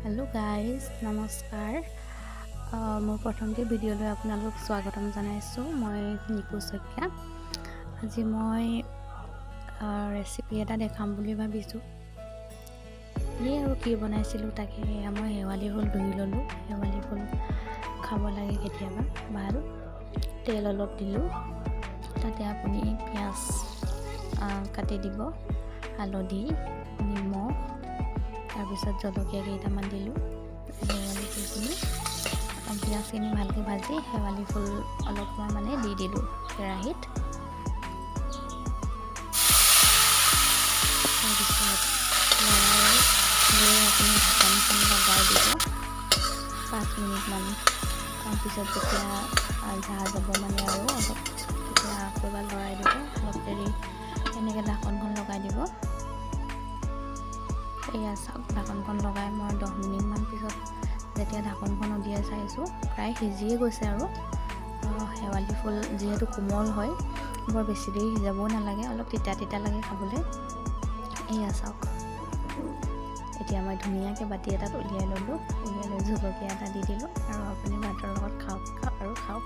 Hello guys नमस्कार। মোৰ প্ৰথমতে ভিডিঅ'লৈ আপোনালোক স্বাগতম জনাইছোঁ। মই নিকু শইকীয়া। আজি মই ৰেচিপি এটা দেখাম বুলি ভাবিছোঁ। এই আৰু কি বনাইছিলোঁ তাকে মই শেৱালি ফুল ধুই ল'লোঁ। শেৱালি ফুল খাব লাগে কেতিয়াবা ভাল। তেল অলপ দিলোঁ, তাতে আপুনি পিঁয়াজ কাটি দিব, হালধি, নিমখ, তাৰপিছত জলকীয়া কেইটামান দিলোঁ। শেৱালি ফুলখিনি পিঁয়াজখিনি ভালকৈ ভাজি শেৱালি ফুল অলপমান দি দিলোঁ কেৰাহীত। তাৰপিছত লৰাই লৈ আপুনি ঢাকনখন লগাই দিব 5 মিনিটমান। তাৰপিছত যেতিয়া ঝা যাব আৰু অলপ তেতিয়া আকৌ এবাৰ লৰাই দিব। অলপ দেৰি এনেকৈ ঢাকনখন লগাই দিব। এয়া চাওক, ঢাকনখন লগাই মই 10 মিনিটমান পিছত যেতিয়া ঢাকনখন উলিয়াই চাইছোঁ, প্ৰায় সিজিয়ে গৈছে। আৰু শেৱালি ফুল যিহেতু কোমল হয়, বৰ বেছি দেৰি সিজাবও নালাগে, অলপ তিতা তিতা লাগে খাবলৈ। এয়া চাওক, এতিয়া মই ধুনীয়াকৈ বাতি এটাত উলিয়াই ল'লোঁ। উলিয়াই লৈ জলকীয়া এটা দি দিলোঁ আৰু আপুনি ভাতৰ লগত খাওক খাওক।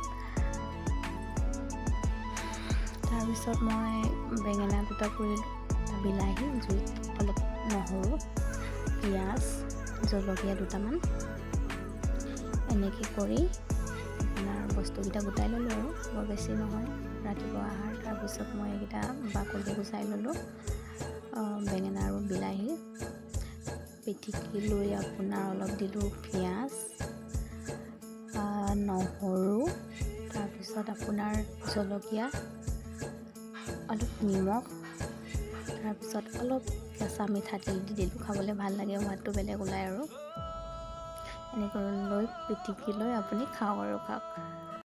তাৰপিছত মই বেঙেনা দুটা পুৰিলোঁ, বিলাহী, জুইত অলপ নহৰু, পিঁয়াজ, জলকীয়া দুটামান, এনেকৈ কৰি আপোনাৰ বস্তুকেইটা গোটাই ল'লোঁ আৰু বৰ বেছি নহয়, ৰাতিপুৱা আহাৰ। তাৰপিছত মই এইকেইটা বাকলি গুচাই ল'লোঁ। বেঙেনা আৰু বিলাহী পিটিকি লৈ আপোনাৰ অলপ দিলোঁ পিঁয়াজ, নহৰু, তাৰপিছত আপোনাৰ জলকীয়া, অলপ নিমখ, তাৰপিছত অলপ কেঁচা মিঠাতেল দি দিলোঁ। খাবলৈ ভাল লাগে, সোৱাদটো বেলেগ ওলায়। আৰু এনেকৈ লৈ পিটিকি লৈ আপুনি খাওক।